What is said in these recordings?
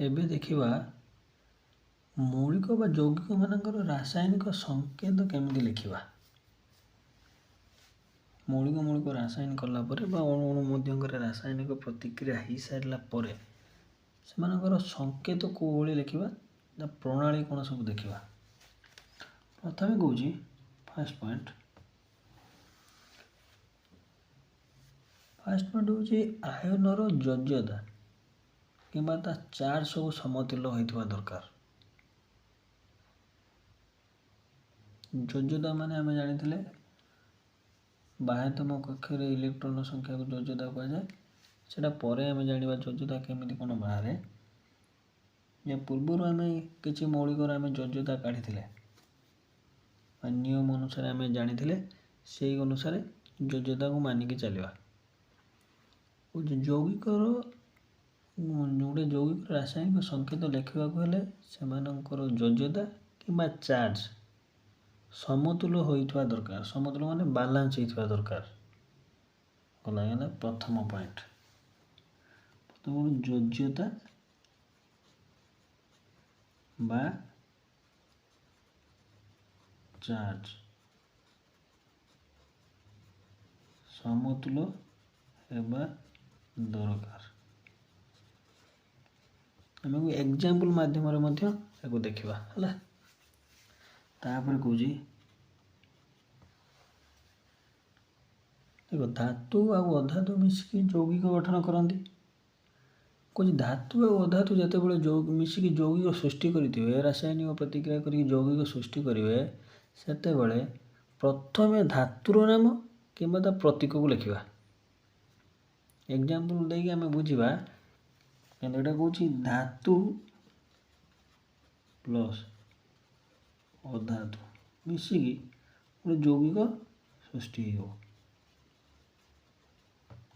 ଏବେ ଦେଖିବା ମୌଳିକ ବା ଯୌଗିକ ମାନଙ୍କର ରାସାୟନିକ ସଂକେତ କେମିତି ଲେଖିବା। ମୌଳିକ ରାସାୟନିକ କଲା ପରେ ବା ଅଣୁ ମଧ୍ୟଙ୍କରେ ରାସାୟନିକ ପ୍ରତିକ୍ରିୟା ହେଇସାରିଲା ପରେ ସେମାନଙ୍କର ସଂକେତ କୋଉଭଳି ଲେଖିବା, ତା ପ୍ରଣାଳୀ କ'ଣ ସବୁ ଦେଖିବା। ପ୍ରଥମେ କହୁଛି ଫାର୍ଷ୍ଟ ପଏଣ୍ଟ ହେଉଛି ଆୟନର ଯୋଜ୍ୟତା କିମ୍ବା ତା ଚାର୍ଜ ସବୁ ସମତୁଲ ହୋଇଥିବା ଦରକାର। ଯୋଜ୍ୟତା ମାନେ ଆମେ ଜାଣିଥିଲେ ବାହ୍ୟତମ କକ୍ଷରେ ଇଲେକ୍ଟ୍ରନ ସଂଖ୍ୟାକୁ ଯୋଜ୍ୟତା କୁହାଯାଏ। ସେଟା ପରେ ଆମେ ଜାଣିବା ଯୋଜ୍ୟତା କେମିତି କ'ଣ ବାହାରେ। ଯେ ପୂର୍ବରୁ ଆମେ କିଛି ମୌଳିକର ଆମେ ଯୋଜ୍ୟତା କାଢ଼ିଥିଲେ ବା ନିୟମ ଅନୁସାରେ ଆମେ ଜାଣିଥିଲେ, ସେଇ ଅନୁସାରେ ଯୋଜ୍ୟତାକୁ ମାନିକି ଚାଲିବା। ଗୋଟେ ଯୌଗିକ ରାସାୟନିକ ସଂକେତ ଲେଖିବାକୁ ହେଲେ ସେମାନଙ୍କର ଯୋଜ୍ୟତା କିମ୍ବା ଚାର୍ଜ ସମତୁଲ ହୋଇଥିବା ଦରକାର। ସମତୁଲ ମାନେ ବାଲାନ୍ସ ହେଇଥିବା ଦରକାର। ଗଲା ପ୍ରଥମ ପଏଣ୍ଟ। ପ୍ରଥମ ଯୋଜ୍ୟତା বা চার্জ সমতুল ହେବା ଦରକାର। ଆମେ ଏକ୍ଜାମ୍ପଲ ମାଧ୍ୟମରେ ମଧ୍ୟ ଏହାକୁ ଦେଖିବା ହେଲା। ତାପରେ କହୁଛି ଦେଖ ଧାତୁ ଆଉ ଅଧାତୁ ମିଶିକି ଯୌଗିକ ଗଠନ କରନ୍ତି। କହୁଛି ଧାତୁ ଆଉ ଅଧାତୁ ଯେତେବେଳେ ମିଶିକି ଯୌଗିକ ସୃଷ୍ଟି କରିଥିବେ, ରାସାୟନିକ ପ୍ରତିକ୍ରିୟା କରିକି ଯୌଗିକ ସୃଷ୍ଟି କରିବେ, ସେତେବେଳେ ପ୍ରଥମେ ଧାତୁର ନାମ କିମ୍ବା ତା ପ୍ରତୀକକୁ ଲେଖିବା। ଏକ୍ଜାମ୍ପଲ ଦେଇକି ଆମେ ବୁଝିବା। କିନ୍ତୁ ଏଇଟା କହୁଛି ଧାତୁ ପ୍ଲସ୍ ଅଧାତୁ ମିଶିକି ଗୋଟେ ଯୌଗିକ ସୃଷ୍ଟି ହେବ।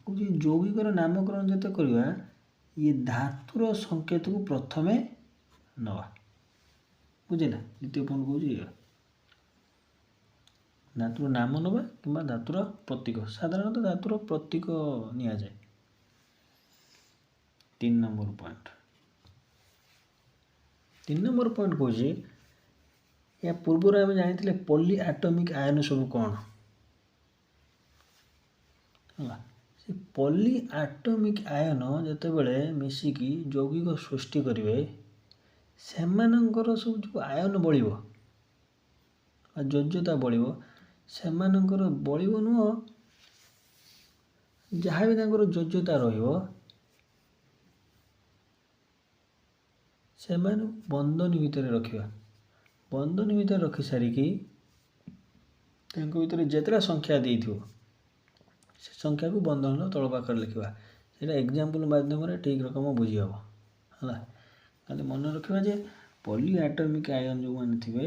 କହୁଛି ଯୌଗିକର ନାମକରଣ ଯେତେ କରିବା, ଇଏ ଧାତୁର ସଂକେତକୁ ପ୍ରଥମେ ନେବା। ବୁଝିଲା? ଦ୍ୱିତୀୟ ପଏଣ୍ଟ କହୁଛି ଇଏ ଧାତୁର ନାମ ନେବା କିମ୍ବା ଧାତୁର ପ୍ରତୀକ। ସାଧାରଣତଃ ଧାତୁର ପ୍ରତୀକ ନିଆଯାଏ। 3 ନମ୍ବର ପଏଣ୍ଟ। 3 ନମ୍ବର ପଏଣ୍ଟ କହୁଛି ଏହା ପୂର୍ବରୁ ଆମେ ଜାଣିଥିଲେ ପଲି ଆଟମିକ ଆୟନ ସବୁ କ'ଣ ହେଲା। ସେ ପଲି ଆଟମିକ ଆୟନ ଯେତେବେଳେ ମିଶିକି ଯୌଗିକ ସୃଷ୍ଟି କରିବେ, ସେମାନଙ୍କର ସବୁ ଯେଉଁ ଆୟନ ବଳିବ ବା ଯୋଜ୍ୟତା ବଳିବ, ସେମାନଙ୍କର ବଳିବ ନୁହଁ, ଯାହା ବି ତାଙ୍କର ଯୋଜ୍ୟତା ରହିବ ସେମାନଙ୍କୁ ବନ୍ଧନୀ ଭିତରେ ରଖିବା। ବନ୍ଧନୀ ଭିତରେ ରଖି ସାରିକି ତାଙ୍କ ଭିତରେ ଯେତେଟା ସଂଖ୍ୟା ଦେଇଥିବ ସେ ସଂଖ୍ୟାକୁ ବନ୍ଧନୀର ତଳ ପାଖରେ ଲେଖିବା। ସେଇଟା ଏକ୍ଜାମ୍ପଲ ମାଧ୍ୟମରେ ଠିକ୍ ରକମ ବୁଝି ହେବ ହେଲା। ଖାଲି ମନେ ରଖିବା ଯେ ପଲି ଆଟମିକ ଆୟନ ଯେଉଁମାନେ ଥିବେ,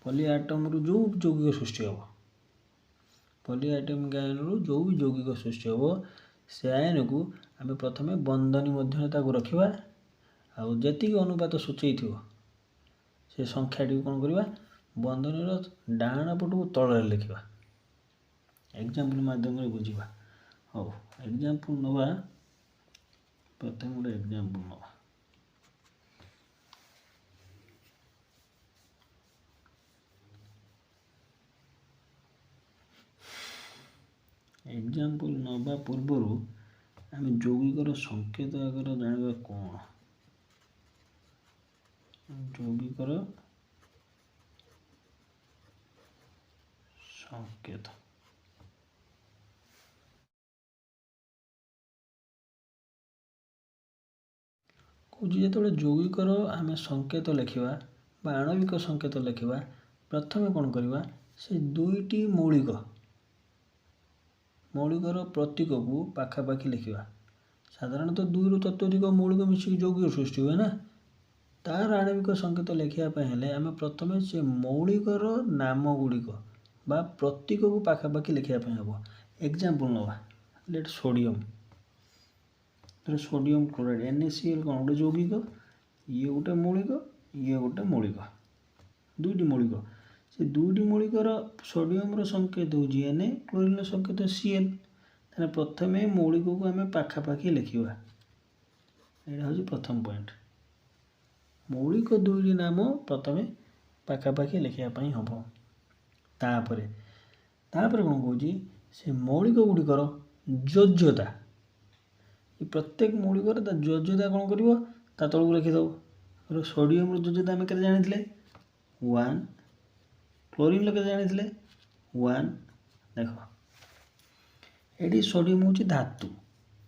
ପଲି ଆଟମରୁ ଯେଉଁ ଯୌଗିକ ସୃଷ୍ଟି ହେବ, ପଲି ଆଟମିକ ଆୟନରୁ ଯେଉଁ ବି ଯୌଗିକ ସୃଷ୍ଟି ହେବ, ସେ ଆୟନକୁ ଆମେ ପ୍ରଥମେ ବନ୍ଧନୀ ମଧ୍ୟରେ ତାକୁ ରଖିବା। ଆଉ ଯେତିକି ଅନୁପାତ ସୂଚେଇଥିବ ସେ ସଂଖ୍ୟାଟିକୁ କ'ଣ କରିବା, ବନ୍ଧନୀର ଡାହାଣ ପଟକୁ ତଳରେ ଲେଖିବା। ଏକ୍ଜାମ୍ପଲ ମାଧ୍ୟମରେ ବୁଝିବା। ହଉ, ଏକ୍ଜାମ୍ପଲ ନେବା। ପ୍ରଥମେ ଗୋଟେ ଏକ୍ଜାମ୍ପଲ ନେବା। ଏକ୍ଜାମ୍ପଲ ନେବା ପୂର୍ବରୁ ଆମେ ଯୌଗିକର ସଂକେତ ଆଗର ଜାଣିବା। କ'ଣ ଯୌଗିକର ସଂକେତ? କହୁଛି ଯେତେବେଳେ ଯୌଗିକର ଆମେ ସଂକେତ ଲେଖିବା ବା ଆଣବିକ ସଂକେତ ଲେଖିବା, ପ୍ରଥମେ କ'ଣ କରିବା, ସେ ଦୁଇଟି ମୌଳିକର ପ୍ରତୀକକୁ ପାଖାପାଖି ଲେଖିବା। ସାଧାରଣତଃ 2ରୁ ତତୋଧିକ ମୌଳିକ ମିଶିକି ଯୌଗିକ ସୃଷ୍ଟି ହୁଏ ନା। ତାର ଆଣବିକ ସଂକେତ ଲେଖିବା ପାଇଁ ହେଲେ ଆମେ ପ୍ରଥମେ ସେ ମୌଳିକର ନାମ ଗୁଡ଼ିକ ବା ପ୍ରତୀକକୁ ପାଖାପାଖି ଲେଖିବା ପାଇଁ ହେବ। ଏକ୍ଜାମ୍ପଲ ନେବା। Late sodium. Sodium chloride NaCl କ'ଣ ଗୋଟେ ଯୌଗିକ, ଇଏ ଗୋଟେ ମୌଳିକ, ଇଏ ଗୋଟେ ମୌଳିକ, ଦୁଇଟି ମୌଳିକ। ସେ ଦୁଇଟି ମୌଳିକର ସୋଡ଼ିୟମର ସଂକେତ ହେଉଛି Na, କ୍ଲୋରିନର ସଂକେତ Cl। ତାହେଲେ ପ୍ରଥମେ ମୌଳିକକୁ ଆମେ ପାଖାପାଖି ଲେଖିବା। ଏଇଟା ହେଉଛି ପ୍ରଥମ ପଏଣ୍ଟ। ମୌଳିକ ଦୁଇଟି ନାମ ପ୍ରଥମେ ପାଖାପାଖି ଲେଖିବା ପାଇଁ ହେବ। ତାପରେ କ'ଣ କହୁଛି, ସେ ମୌଳିକ ଗୁଡ଼ିକର ଯୋଜ୍ୟତା, ଏ ପ୍ରତ୍ୟେକ ମୌଳିକର ତା ଯୋଜ୍ୟତା କ'ଣ କରିବ, ତା ତଳକୁ ଲେଖିଦେବ। ସୋଡ଼ିୟମର ଯୋଜ୍ୟତା ଆମେ କେତେ ଜାଣିଥିଲେ 1, କ୍ଲୋରିନ୍ର କେତେ ଜାଣିଥିଲେ 1। ଦେଖ ଏଠି ସୋଡ଼ିୟମ ହେଉଛି ଧାତୁ,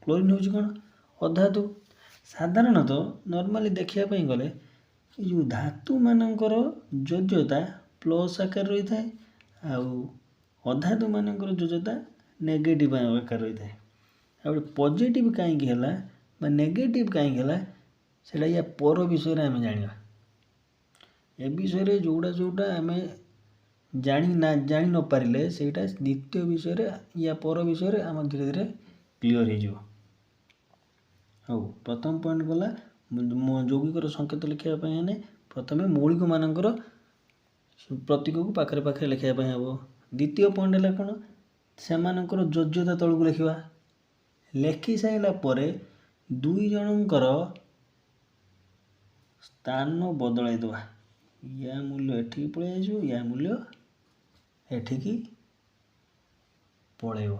କ୍ଲୋରିନ୍ ହେଉଛି କ'ଣ ଅଧାତୁ। ସାଧାରଣତଃ ନର୍ମାଲି ଦେଖିବା ପାଇଁ ଗଲେ ଏ ଯେଉଁ ଧାତୁମାନଙ୍କର ଯୋଜ୍ୟତା ପ୍ଲସ୍ ଆକାର ରହିଥାଏ, ଆଉ ଅଧାତୁମାନଙ୍କର ଯୋଜ୍ୟତା ନେଗେଟିଭ୍ ଆକାର ରହିଥାଏ। ଆଉ ଗୋଟେ ପଜିଟିଭ୍ କାହିଁକି ହେଲା ବା ନେଗେଟିଭ୍ କାହିଁକି ହେଲା ସେଇଟା ୟା ପର ବିଷୟରେ ଆମେ ଜାଣିବା। ଏ ବିଷୟରେ ଯେଉଁଟା ଆମେ ଜାଣି ନ ପାରିଲେ ସେଇଟା ଦ୍ୱିତୀୟ ବିଷୟରେ ୟା ପର ବିଷୟରେ ଆମ ଧୀରେ ଧୀରେ କ୍ଲିଅର୍ ହେଇଯିବ। ହଉ, ପ୍ରଥମ ପଏଣ୍ଟ ଗଲା ଯୌଗିକର ସଂକେତ ଲେଖିବା ପାଇଁ ହେଲେ ପ୍ରଥମେ ମୌଳିକମାନଙ୍କର ପ୍ରତୀକକୁ ପାଖରେ ପାଖରେ ଲେଖିବା ପାଇଁ ହେବ। ଦ୍ୱିତୀୟ ପଏଣ୍ଟ ହେଲା କ'ଣ, ସେମାନଙ୍କର ଯୋଜ୍ୟତା ତଳକୁ ଲେଖିବା। ଲେଖି ସାରିଲା ପରେ ଦୁଇ ଜଣଙ୍କର ସ୍ଥାନ ବଦଳାଇ ଦେବା। ୟା ମୂଲ୍ୟ ଏଠିକି ପଳେଇ ଆସିବ, ୟା ମୂଲ୍ୟ ଏଠିକି ପଳେଇବ।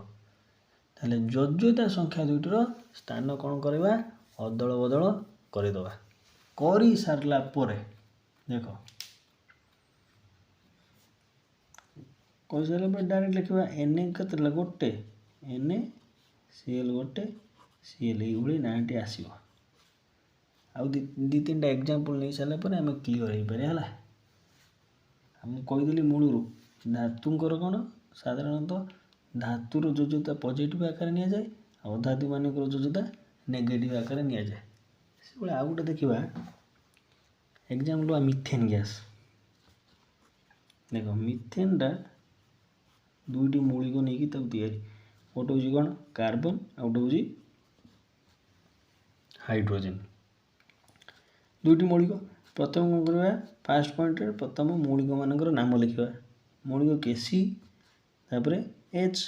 ତାହେଲେ ଯୋଜ୍ୟତା ସଂଖ୍ୟା ଦୁଇଟିର ସ୍ଥାନ କ'ଣ କରିବା, ଅଦଳ ବଦଳ କରିଦେବା। କରିସାରିଲା ପରେ ଦେଖ, କରିସାରିଲା ପରେ ଡାଇରେକ୍ଟ ଲେଖିବା Na କେତେ ହେଲା ଗୋଟେ, NaCl ଗୋଟେ Cl, ଏଇଭଳି ନାଁଟି ଆସିବ। ଆଉ ଦୁଇ ତିନିଟା ଏକ୍ଜାମ୍ପଲ୍ ନେଇ ସାରିଲା ପରେ ଆମେ କ୍ଲିଅର୍ ହେଇପାରିବା ହେଲା। ମୁଁ କହିଦେଲି ମୂଳରୁ ଧାତୁଙ୍କର କ'ଣ, ସାଧାରଣତଃ ଧାତୁର ଯୋଜ୍ୟତା ପଜିଟିଭ୍ ଆକାରରେ ନିଆଯାଏ, ଆଉ ଅଧାତୁମାନଙ୍କର ଯୋଜ୍ୟତା ନେଗେଟିଭ୍ ଆକାରରେ ନିଆଯାଏ। ସେଭଳି ଆଉ ଗୋଟେ ଦେଖିବା ଏକ୍ଜାମ୍ପଲ୍ ବା ମିଥେନ୍ ଗ୍ୟାସ୍। ଦେଖ ମିଥେନ୍ଟା ଦୁଇଟି ମୌଳିକ ନେଇକି ତାକୁ ତିଆରି, ଗୋଟେ ହେଉଛି କ'ଣ କାର୍ବନ୍, ଆଉ ଗୋଟେ ହେଉଛି ହାଇଡ୍ରୋଜେନ୍। ଦୁଇଟି ମୌଳିକ। ପ୍ରଥମେ କ'ଣ କରିବା, ଫାର୍ଷ୍ଟ ପଏଣ୍ଟରେ ପ୍ରଥମ ମୌଳିକମାନଙ୍କର ନାମ ଲେଖିବା। ମୌଳିକ KC, ତାପରେ H।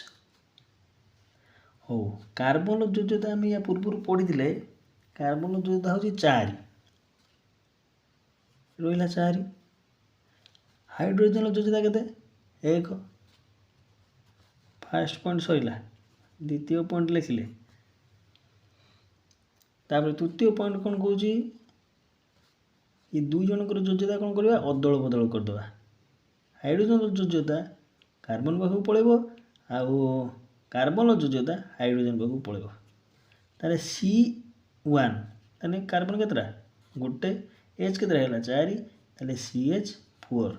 ହଉ, କାର୍ବନର ଯୋଜ୍ୟତା ଆମେ ୟା ପୂର୍ବରୁ ପଢ଼ିଥିଲେ, କାର୍ବନର ଯୋଜ୍ୟତା ହେଉଛି 4, ରହିଲା 4। ହାଇଡ୍ରୋଜେନ୍ର ଯୋଜ୍ୟତା କେତେ 1। ଫାର୍ଷ୍ଟ ପଏଣ୍ଟ ସରିଲା, ଦ୍ୱିତୀୟ ପଏଣ୍ଟ ଲେଖିଲେ। ତାପରେ ତୃତୀୟ ପଏଣ୍ଟ କ'ଣ କହୁଛି, ଏ ଦୁଇ ଜଣଙ୍କର ଯୋଜ୍ୟତା କ'ଣ କରିବା, ଅଦଳ ବଦଳ କରିଦେବା। ହାଇଡ୍ରୋଜେନ୍ର ଯୋଜ୍ୟତା କାର୍ବନ ପାଖକୁ ପଳେଇବ, ଆଉ କାର୍ବନର ଯୋଜ୍ୟତା ହାଇଡ୍ରୋଜେନ୍ ପାଖକୁ ପଳେଇବ। ତାହେଲେ C1, ତାହେଲେ କାର୍ବନ କେତେଟା ଗୋଟେ, H କେତେଟା ହେଲା 4, ତାହେଲେ CH4।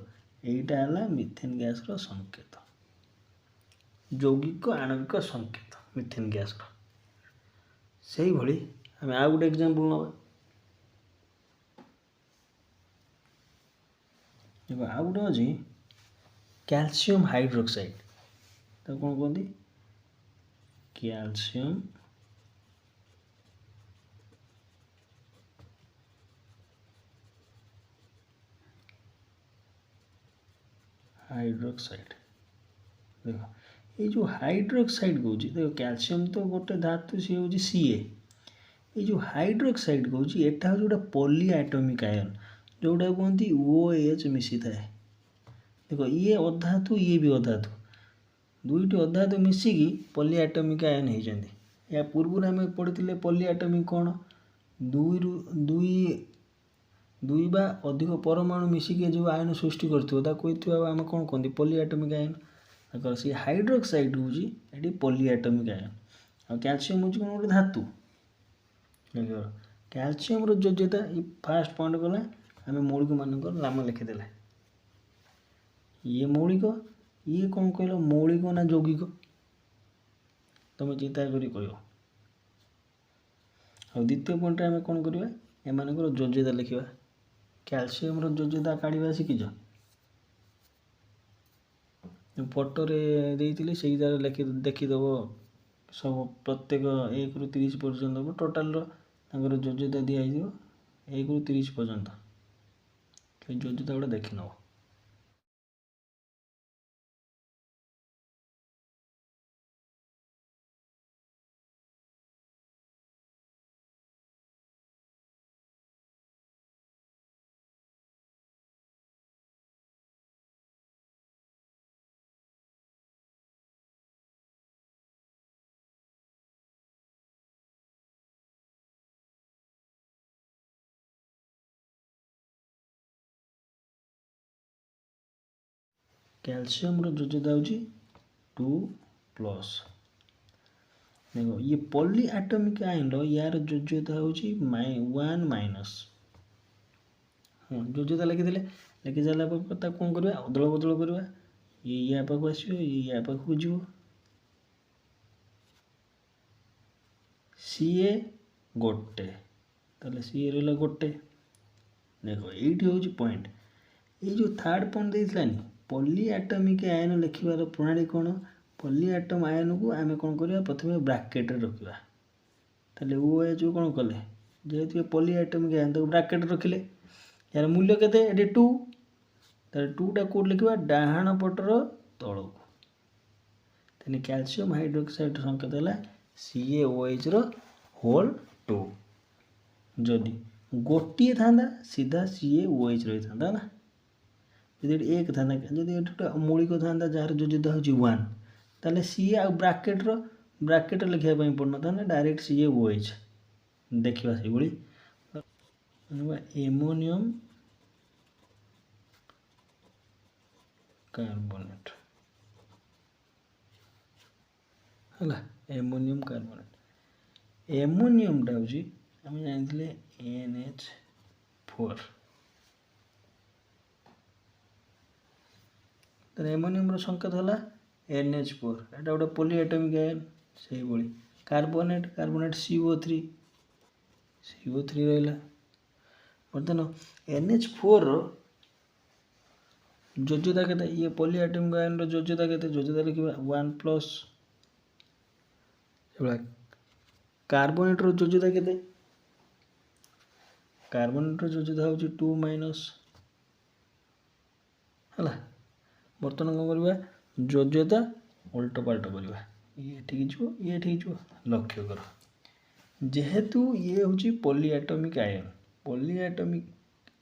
এইটা ହେଲା ମିଥେନ୍ ଗ୍ୟାସ୍ର ସଂକେତ, ଯୌଗିକ ଆଣବିକ ସଂକେତ ମିଥେନ୍ ଗ୍ୟାସ୍ର। ସେଇଭଳି ଆମେ ଆଉ ଗୋଟେ ଏକ୍ଜାମ୍ପଲ୍ ନେବା। ଦେଖ ଆଉ ଗୋଟେ ଅଛି କ୍ୟାଲସିୟମ୍ ହାଇଡ୍ରୋକ୍ସାଇଡ୍। ତାକୁ କ'ଣ କୁହନ୍ତି, କ୍ୟାଲସିୟମ୍ ହାଇଡ୍ରୋକ୍ସାଇଡ୍। ଦେଖ ये जो हाइड्रोक्साइड कौच, देख कैल्शियम तो गोटे धातु सी हूँ Ca। ये जो हाइड्रोक्साइड कौच एटा हूँ गोटे पॉलीएटॉमिक आयन, जोटा कहते OH मिसी थाए। देख ये अधातु, ये भी अधातु, दुईटी अधातु मिसिकी पॉलीएटॉमिक आयन होती। या पूर्व आम पढ़ी पॉलीएटॉमिक कौन, दुई बा अधिक परमाणु मिसिकी जो आयन सृष्टि करते आम कौन कहते पॉलीएटॉमिक आयन। देखो सी हाइड्रोक्साइड हूँ ये पॉलीएटॉमिक आयन, और कैल्शियम हूँ कौन गोटे धातु। देख कैल्शियम योज्यता ये फास्ट पॉइंट गला, आम मौलिक मान नाम लिखिदे। ये मौलिक, ये कौन कहल मौलिक ना यौगिक, तुम चिंता करी कह। और द्वितीय पॉइंट आम कौन करवा, एम योज्यता लिखा। कैल्शियम योज्यता काढ़ा शिखिज, फोटोरे देइथिले सेही तार लिखि देखिदेव सब प्रत्येक 1 ରୁ 30 पर्यंत टोटाल योज्यता दिखाई 1 ରୁ 30 पर्यंत योज्यता गुड़ा देखि नब। कैल्शियम योज्यता हूँ 2+। देखो ये पॉली एटॉमिक आयन यार योज्यता हूँ 1-। हाँ योज्यता लिखिदे लिखि सारा पर कौन करवा अदल बदल करवा ये या पाक आसो ये या पाक जीव सीए गोटे ताले सीए रहा गोटे। देखो ये हूँ पॉइंट ये जो थर्ड पॉइंट देनी पॉली एटॉमिक आयन लिखार प्रणाली कौन पॉली एटम आयन को आम कौन करवा प्रथम ब्रैकेट रखा ताले ओ एच कौन कले जेहेतु पॉली एटॉमिक आयन तो ब्रैकेट रखिले यार मूल्य केते एटी 2 ताले 2टा कोड लिखा डाहाण पटर तल को तेने कैल्शियम हाइड्रोक्साइड संकेत है CaOH होल 2 जदि गोटे था सीधा CaOH रही था ना जदि एक था जब मौलिक था जार योज्यता हूँ 1 ताले सी आ ब्राकेट लिखापी पड़ना था डायरेक्ट CaOH देखा से एमोनियम कार्बोनेट है एमोनियम कार्बोनेट एमोनियम टा हूँ आम जानी NH4 तो एमोनियम संकेत है NH4 एटा गोटे पॉली एटॉमिक आयन से कार्बोनेट CO3 रहा बर्तमान NH4 योज्यता के ये पॉली एटॉमिक आयन योज्यता के योज्यता लिखा 1+। कार्बोनेट योज्यता के कार्बोनेट योज्यता हूँ 2- है बर्तमान कौन करवा योज्यता उल्ट पाल्ट करवा ये ठीक जो ये ठीक जो लक्ष्य कर जेहेतु ये हूँ पॉली एटॉमिक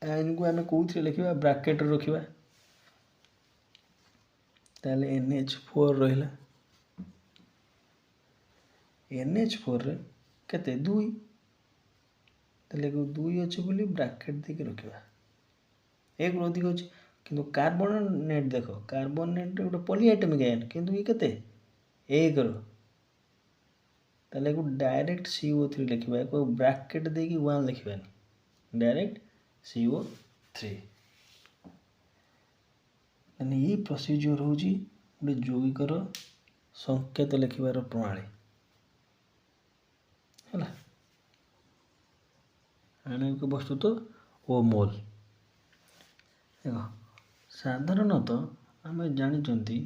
आयन को आम कौन लिखा ब्रैकेट रखा ताले NH4 रहा NH4 रे केते 2 ताले 2 अच्छे बोली ब्रैकेट देके रखा एक अधिक अच्छे किंतु कार्बोनेट देख कार्बोनेट गोटे पॉली एटॉमिक आयन किंतु ये केते एक ताले डायरेक्ट CO3 लिखा को ब्रैकेट देकी 1 लिखवानी डायरेक्ट CO3 यानी ये प्रोसीजर हूँ गोटे यौगिकर संकेत लिखार प्रणाली है आणविक वस्तु तो ओ मोल देख साधारणतः आम जानी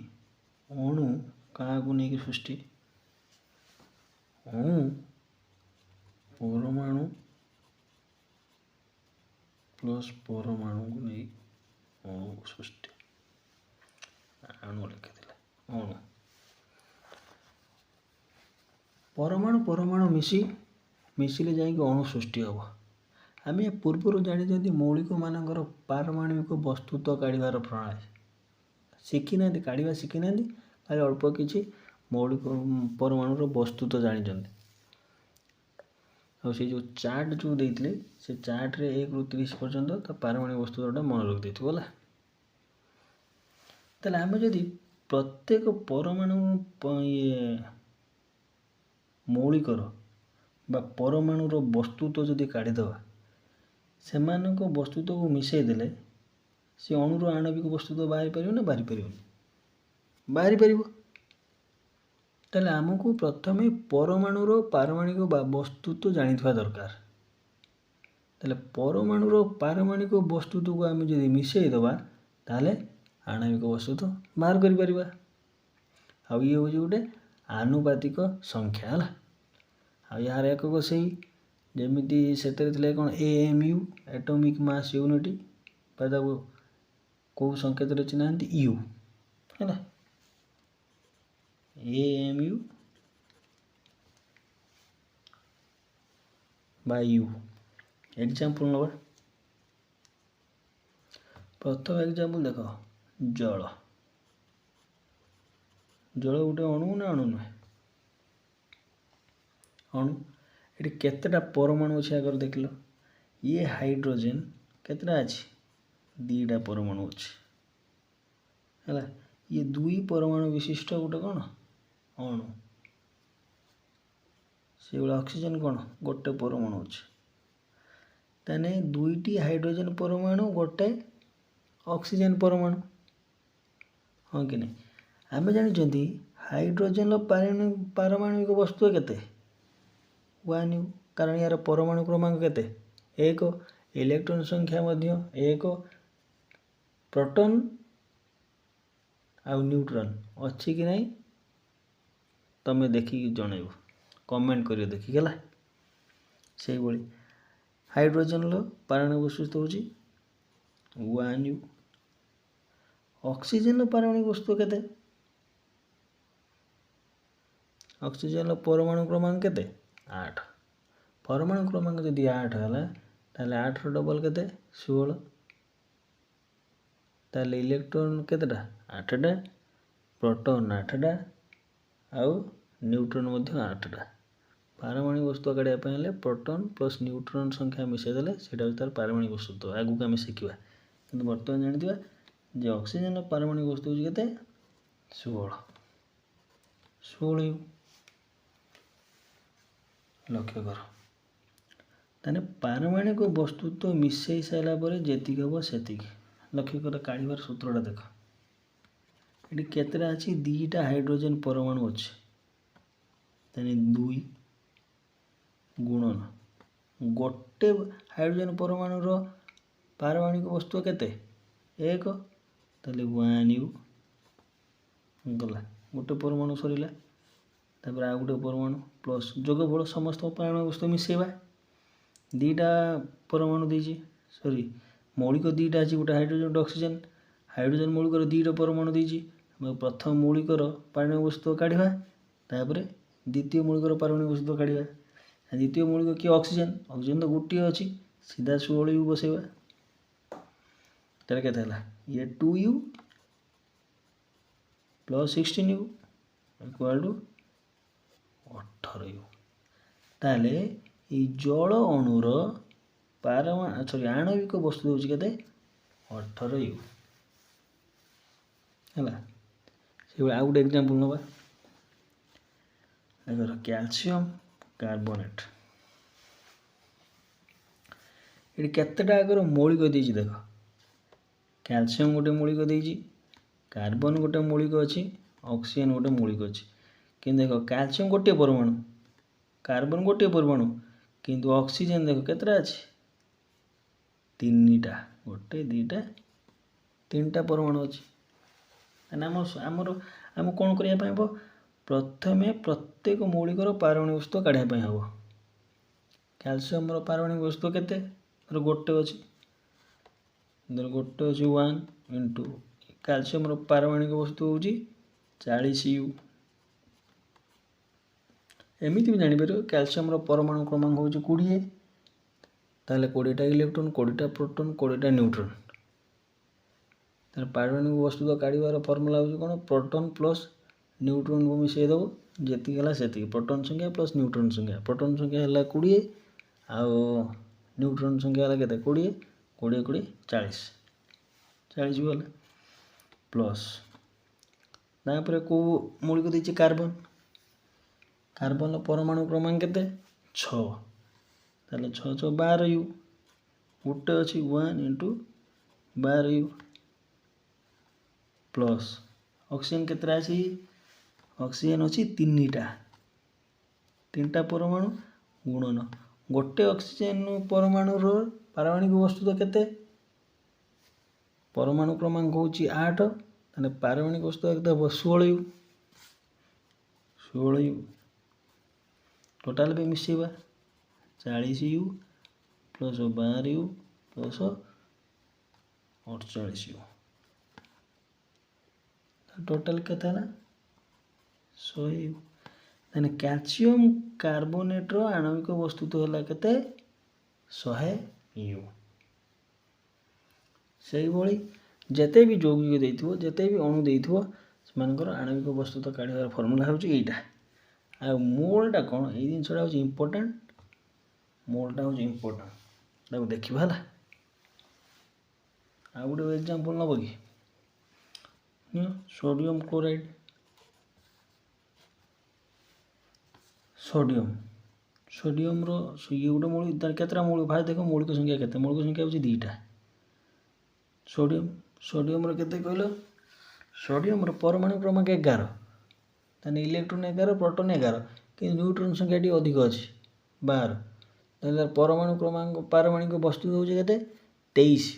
अणु क्या नहीं सृष्टि अणु परमाणु प्लस परमाणु को नहीं अणु सृष्टि अणु लिखी अणु परमाणु मिसिले जाइए अणु सृष्टि हम आम पूर्व जानी मौलिक मानकर पारमाणविक वस्तुत्व काढ़ार प्रणाली शिखी ना काढ़ा शिखी ना खाली अल्प किसी मौलिक परमाणुर वस्तुत्व जानी से जो चार्ट जो देते से चार्ट रे 1 ରୁ 30 पर्यंत तो पारमाणविक वस्तुत्वटा मन रखी देला ताले आम जदि प्रत्येक परमाणु ये मौलिकर बा परमाणुर वस्तुत्व जदि काढ़ीदवा से वस्तुत्व को मिसईदे सी अणुर आणविक वस्तुत्व बाहरी पार ना बाहरी पार ताले आमको प्रथम परमाणुर पारमाणिक वस्तुत्व जानी दरकार ताले परमाणुर पारमाणिक वस्तुत्व को आम जदि मिसईदवा ताले आणविक वस्तुत्व बाहर कर ये हूँ गोटे आनुपातिक संख्या है यार एकक से जमीती से कौन AMU एटॉमिक मास यूनिट कौ संकेत रचि ना U है AMU by U एग्जाम्पल नवा प्रथम एग्जाम्पल देख जल गोटे अणु ना अणु नुहे अणु ये केतेटा परमाणु अच्छे आगर देख लो ये हाइड्रोजेन केतेटा अच्छी 2टा परमाणु अच्छे है ये 2 परमाणु विशिष्ट गोटे कौन अणु से ऑक्सीजन कौन गोटे परमाणु अच्छे ताने 2टी हाइड्रोजन परमाणु गोटे ऑक्सीजन परमाणु हाँ कि नहीं आम जानते हाइड्रोजन पारमाणविक वस्तु केते 1 U कारण यार परमाणु क्रमांक केते 1 इलेक्ट्रॉन संख्या मध्य 1 प्रोटॉन आउ न्यूट्रॉन अच्छी कि नहीं तमें देखिक जनइब कमेंट करियो देखिक है से भाई हाइड्रोजन पारमाणविक वस्तु हूँ 1 U ऑक्सीजन पारमाणविक वस्तु केते ऑक्सीजन परमाणु क्रमांक केते 8 परमाणु क्रमांक जदि 8 है ताले 8 रो डबल केते 16 ताले इलेक्ट्रॉन केतेटा 8टा प्रोटॉन 8टा आउ न्यूट्रॉन मध्य 8टा पारमाणविक वस्तु काढ़ापी हेल्ले प्रोटॉन प्लस न्यूट्रॉन संख्या मिसेदेले सेटा तार पारमाणविक वस्तु तो आगू आम शिखा कि बर्तमान जानते जे ऑक्सीजन पारमाणविक वस्तु हूँ केते 16 U लक्ष्य कर ताने पारमाणविक वस्तु तो मिसई सारा पर जेतिक हम सेतिक लक्ष्य कर काढ़ार सूत्रटा देख ये केतटा अच्छी 2टा हाइड्रोजन परमाणु अच्छे ताने 2 गुणन गोटे हाइड्रोजन परमाणुर पारमाणविक वस्तु केते 1 ताले 1 U गला गोटे परमाणु सरीला तापर आ गोटे परमाणु प्लस जोगफल समस्त पारमाणविक वस्तु मिसेवा 2टा परमाणु देजी सॉरी मौलिक 2टा अच्छी गोटे हाइड्रोजन ऑक्सीजन हाइड्रोजन मौलिकर 2टा परमाणु देजी प्रथम मौलिकर पारमाणविक वस्तु काढ़ा तापर द्वितीय मौलिकर पारमाणविक वस्तु काढ़ा द्वितीय मौलिक किए ऑक्सीजन ऑक्सीजन तो गोटे अच्छी सीधा 16 U बसैवा ताले केते हला ये 2 U plus 16 U equal to 18 U ताले जल अणुर आणविक वस्तु हूँ के 18 U है से आउ गोटे एग्जांपल नवा देखो कैल्शियम कार्बोनेट ये केतेटा आगर मौलिक देछि देख कैल्शियम गोटे मौलिक देछि कार्बन गोटे मौलिक अच्छी ऑक्सीजन गोटे मौलिक अच्छी कि देख कैल्शियम गोटे परमाणु कार्बन गोटे परमाणु किंतु ऑक्सीजन देख केतटा अच्छी 3टा गोटे 2टा 3टा परमाणु अच्छी आमर आम कौन करने प्रथमे प्रत्येक मौलिकर पारमाणविक वस्तु काढ़ापी हम कैल्शियम पारमाणविक वस्तु केते गोटे अच्छी गोटे अच्छी 1 इंटू कैल्शियम पारमाणविक वस्तु हूँ 40 U एमती भी जापर कैल्शियम परमाणु क्रमांक हूँ 20 ताले 20टा इलेक्ट्रॉन 20टा प्रोटॉन 20टा न्यूट्रॉन तार पारमाणविक वस्तु तो काढ़ार फर्मुला हूँ कौन प्रोटॉन प्लस न्यूट्रॉन को मिसई देव जी है से प्रोटॉन संख्या प्लस न्यूट्रॉन संख्या प्रोटॉन संख्या है 20 आउ न्यूट्रॉन संख्या है केते 20 20 20 40 भी गला प्लस तापर को मौलिक देछि कार्बन कार्बन परमाणु क्रमांक केते 6 ताले 6 6 12 U गोटे अच्छी 1 इंटू 12 U प्लस ऑक्सीजन केतरा अच्छी ऑक्सीजन अच्छी 3टा परमाणु गुणन गोटे ऑक्सीजन परमाणु पारमाणविक वस्तु तो केते परमाणु क्रमांक हूँ 8 ताने पारमाणविक वस्तु केते 16 U टोटाल भी मिसेवा 40 U plus 12 U plus 48 U total केते है 100 U ताने कैल्शियम कार्बोनेट आणविक वस्तु तो है केते 100 U से भाई जिते भी यौगिक देथिबो जिते भी अणु देथिबो सेमानकर आणविक वस्तु तो काढ़ार फर्मुला हूँ यहीटा आ मोलटा कौन ये जिनसा हूँ इम्पोर्टाट मोलटा हूँ इम्पोर्टाट देखा है आ गोटे एग्जांपल नब कि सोडियम क्लोराइड सोडियम रो ये गोटे मौलिक तार केतरा मौलिक भाई देख मौलिक संख्या केते मौलिक संख्या होची दीटा सोडियम रो केते कहलो सोडियम रो परमाणु क्रमांक 11 ताने इलेक्ट्रॉन 11 प्रोटॉन 11 कि न्यूट्रॉन संख्या टी अधिक अछि 12 ताले परमाणु क्रमांक पारमाणिक वस्तु होची केते 23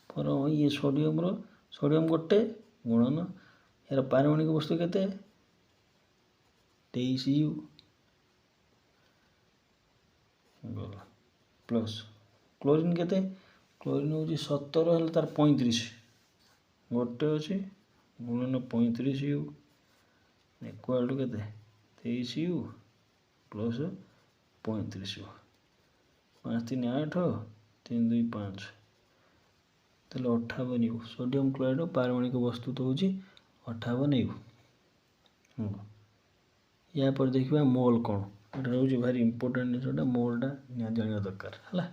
पर ये सोडियम गोटे गुणन यार पारमाणिक वस्तु केते 23U प्लस क्लोरीन केते क्लोरीन होची 17 हल तार 35 गोटे अछि गुणन 35U इक्वल टू केते 23U प्लस 35U 5 3 8 3 2 5 ताले 58U सोडियम क्लोराइड पारमाणिक वस्तु तो होची 58U या पर देखिबा मोल कोन एटा होची भारी इंपोर्टेंट जिनिसटा मोलटा जानिया दरकार हला।